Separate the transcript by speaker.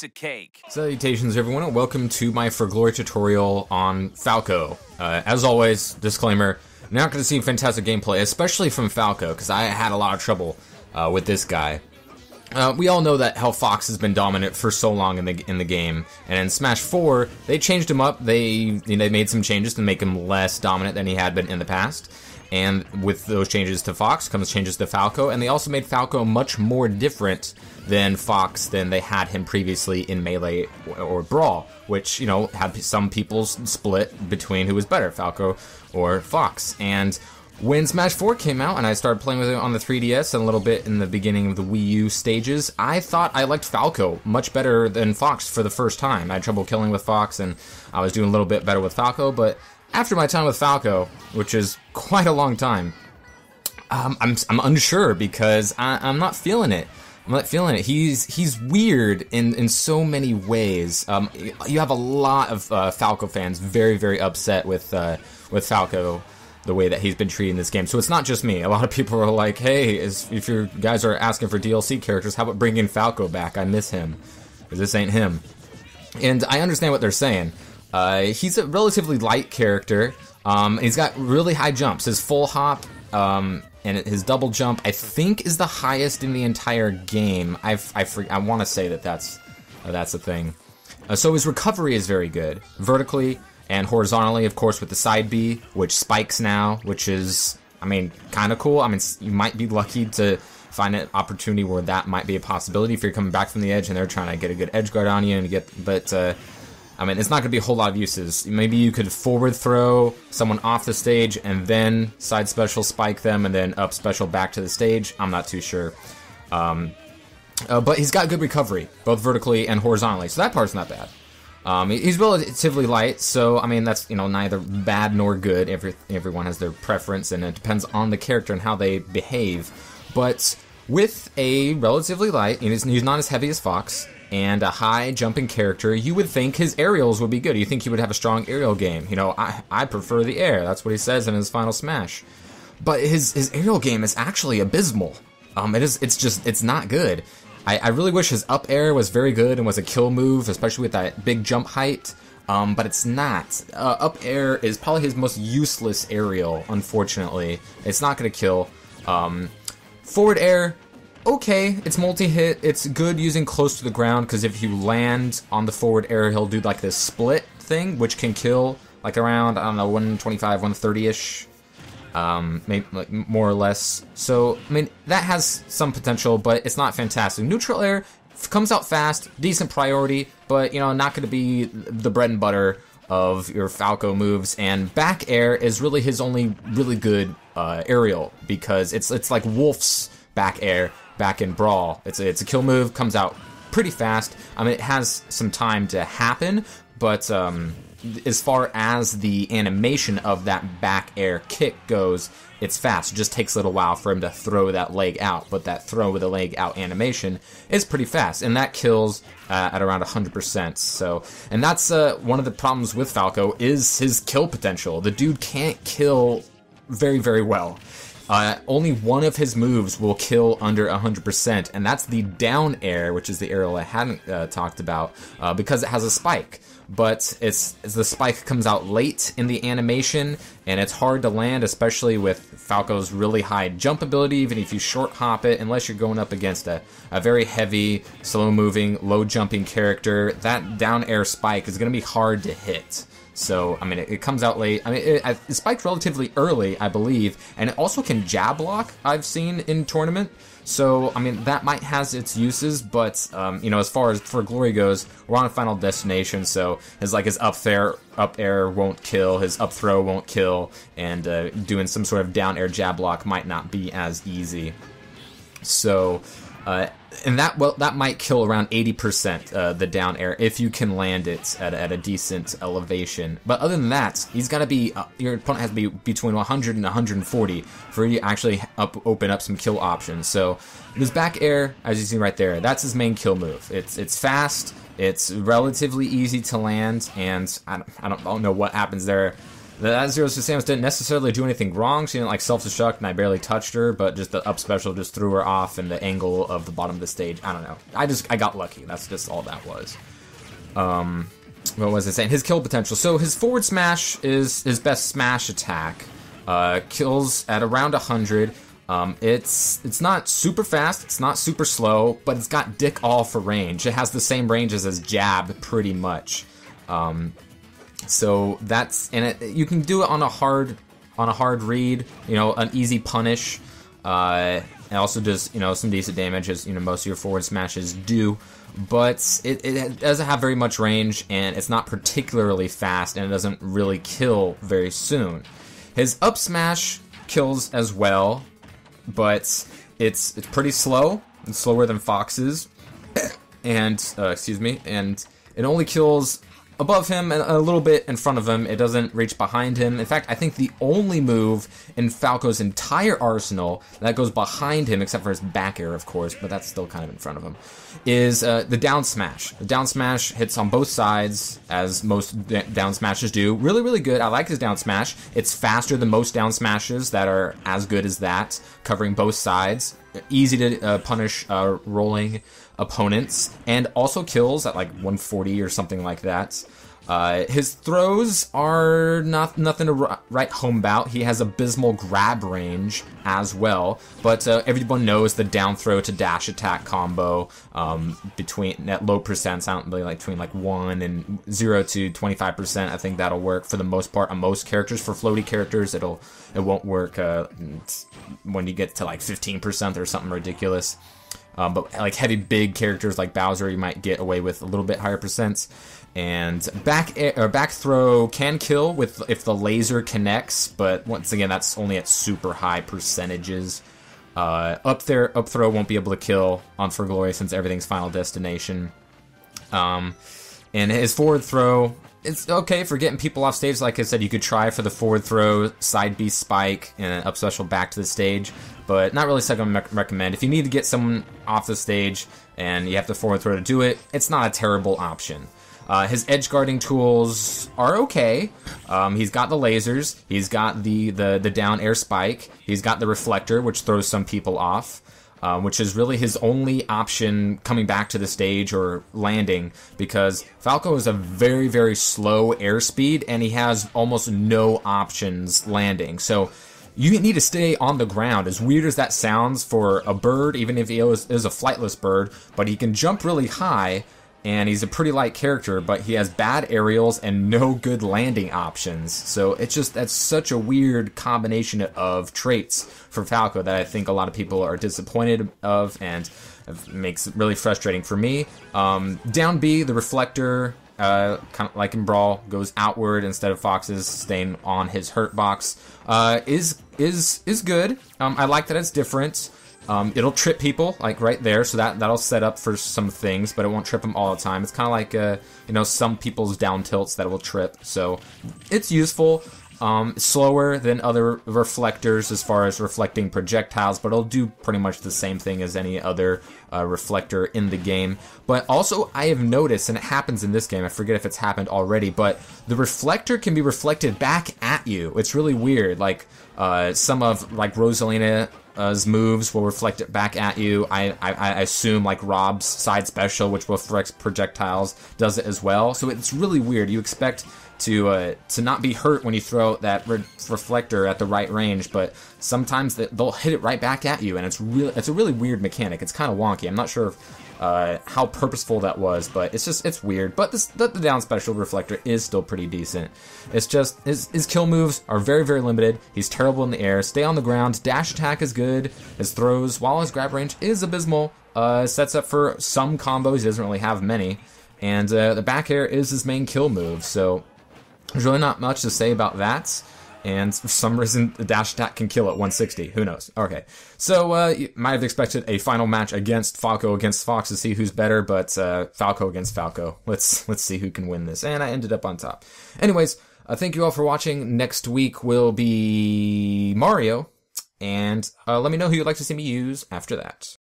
Speaker 1: piece of cake.
Speaker 2: Salutations everyone and welcome to my For Glory tutorial on Falco. As always, disclaimer, you're not going to see fantastic gameplay, especially from Falco, because I had a lot of trouble with this guy. We all know that how Fox has been dominant for so long in the game, and in Smash 4, they changed him up. They made some changes to make him less dominant than he had been in the past. And with those changes to Fox comes changes to Falco, and they also made Falco much more different than Fox than they had him previously in Melee or Brawl, which, you know, had some people split between who was better, Falco or Fox. And when Smash 4 came out and I started playing with it on the 3DS and a little bit in the beginning of the Wii U stages, I thought I liked Falco much better than Fox for the first time. I had trouble killing with Fox and I was doing a little bit better with Falco, but after my time with Falco, which is quite a long time, I'm unsure because I'm not feeling it. I'm not feeling it. He's weird in so many ways. You have a lot of Falco fans very, very upset with Falco, the way that he's been treating this game. So it's not just me. A lot of people are like, hey, if you guys are asking for DLC characters, how about bringing Falco back? I miss him, because this ain't him. And I understand what they're saying. He's a relatively light character. He's got really high jumps. His full hop and his double jump, I think, is the highest in the entire game. I want to say that's the thing. So his recovery is very good, vertically and horizontally, of course, with the side B, which spikes now, which is, I mean, kind of cool. I mean, you might be lucky to find an opportunity where that might be a possibility if you're coming back from the edge and they're trying to get a good edge guard on you and I mean, it's not going to be a whole lot of uses. Maybe you could forward throw someone off the stage and then side special spike them and then up special back to the stage. I'm not too sure. But he's got good recovery, both vertically and horizontally, so that part's not bad. He's relatively light, so, I mean, that's, you know, neither bad nor good. Everyone has their preference, and it depends on the character and how they behave. But with a relatively light, he's not as heavy as Fox, and a high jumping character, you would think his aerials would be good. You think he would have a strong aerial game. You know, I prefer the air. That's what he says in his final smash. But his aerial game is actually abysmal. It's not good. I really wish his up air was very good and was a kill move, especially with that big jump height. But it's not. Up air is probably his most useless aerial, unfortunately. It's not going to kill. Forward air, okay, it's multi-hit. It's good using close to the ground, because if you land on the forward air, he'll do like this split thing, which can kill like around, I don't know, 125, 130-ish, maybe like more or less. So, I mean, that has some potential, but it's not fantastic. Neutral air comes out fast, decent priority, but, you know, not going to be the bread and butter of your Falco moves. And back air is really his only really good aerial, because it's like Wolf's back air back in Brawl. It's a kill move, comes out pretty fast. I mean, it has some time to happen, but as far as the animation of that back air kick goes, it's fast. It just takes a little while for him to throw that leg out, but that throw with the leg out animation is pretty fast, and that kills at around 100%. So, and that's one of the problems with Falco is his kill potential. The dude can't kill very, very well. Only one of his moves will kill under 100%, and that's the down air, which is the aerial I hadn't talked about, because it has a spike. But the spike comes out late in the animation, and it's hard to land, especially with Falco's really high jump ability, even if you short hop it, unless you're going up against a very heavy, slow-moving, low-jumping character. That down air spike is going to be hard to hit. So, I mean, it comes out late. I mean, it spiked relatively early, I believe, and it also can jab block, I've seen in tournament. So, I mean, that might has its uses, but, you know, as far as For Glory goes, we're on a final destination, so his up air won't kill, his up throw won't kill, and doing some sort of down air jab block might not be as easy. So, and that might kill around 80% the down air if you can land it at a decent elevation. But other than that, he's got to be your opponent has to be between 100 and 140 for you to actually open up some kill options. So this back air, as you see right there, that's his main kill move. It's fast, it's relatively easy to land, and I don't know what happens there. That Zero to Samus didn't necessarily do anything wrong. She didn't like self-destruct, and I barely touched her, but just the up special just threw her off in the angle of the bottom of the stage. I don't know. I got lucky. That's just all that was. What was I saying? His kill potential. So his forward smash is his best smash attack. Kills at around 100. It's not super fast, it's not super slow, but it's got dick all for range. It has the same range as his jab, pretty much. So that's, and you can do it on a hard read, you know, an easy punish. It also does, you know, some decent damage, as you know most of your forward smashes do. But it doesn't have very much range, and it's not particularly fast, and it doesn't really kill very soon. His up smash kills as well, but it's pretty slow. It's slower than Fox's, and and it only kills above him and a little bit in front of him. It doesn't reach behind him. In fact, I think the only move in Falco's entire arsenal that goes behind him, except for his back air, of course, but that's still kind of in front of him, is the down smash. The down smash hits on both sides, as most down smashes do. Really, really good. I like his down smash. It's faster than most down smashes that are as good as that, covering both sides. Easy to punish rolling opponents, and also kills at like 140 or something like that. His throws are nothing to write home about. He has abysmal grab range as well, but everyone knows the down throw to dash attack combo between at low percents. I don't really like between like 1 and 0 to 25%. I think that'll work for the most part on most characters. For floaty characters, it won't work when you get to like 15% or something ridiculous. But like heavy big characters like Bowser, you might get away with a little bit higher percents. And back throw can kill if the laser connects, but once again, that's only at super high percentages. Up throw won't be able to kill on For Glory since everything's Final Destination. And his forward throw, it's okay for getting people off stage. Like I said, you could try for the forward throw, side B spike, and an up special back to the stage, but not really something I recommend. If you need to get someone off the stage and you have to forward throw to do it, it's not a terrible option. His edge guarding tools are okay. He's got the lasers, he's got the down air spike, he's got the reflector, which throws some people off. Which is really his only option coming back to the stage or landing, because Falco is a very, very slow airspeed, and he has almost no options landing. So you need to stay on the ground, as weird as that sounds for a bird, even if he is a flightless bird, but he can jump really high, and he's a pretty light character, but he has bad aerials and no good landing options. So that's such a weird combination of traits for Falco that I think a lot of people are disappointed of, and it makes it really frustrating for me. Down B, the reflector, kind of like in Brawl, goes outward instead of Fox's staying on his hurt box. Is good. I like that it's different. It'll trip people, like right there, so that'll set up for some things, but it won't trip them all the time. It's kind of like, some people's down tilts that will trip, so it's useful. Slower than other reflectors as far as reflecting projectiles, but it'll do pretty much the same thing as any other reflector in the game. But also, I have noticed, and it happens in this game, I forget if it's happened already, but the reflector can be reflected back at you. It's really weird. Like, some of, like, Rosalina's moves will reflect it back at you. I assume, like, Rob's side special, which will reflect projectiles, does it as well. So it's really weird. You expect to not be hurt when you throw that reflector at the right range, but sometimes they'll hit it right back at you, and it's a really weird mechanic. It's kind of wonky. I'm not sure how purposeful that was, but it's weird. But the down special reflector is still pretty decent. It's just his kill moves are very, very limited. He's terrible in the air. Stay on the ground. Dash attack is good. His throws, while his grab range is abysmal, sets up for some combos. He doesn't really have many, and the back air is his main kill move. So there's really not much to say about that, and for some reason the dash attack can kill at 160. Who knows? Okay, so you might have expected a final match against Falco against Fox to see who's better, but Falco against Falco. Let's see who can win this, and I ended up on top. Anyways, thank you all for watching. Next week will be Mario, and let me know who you'd like to see me use after that.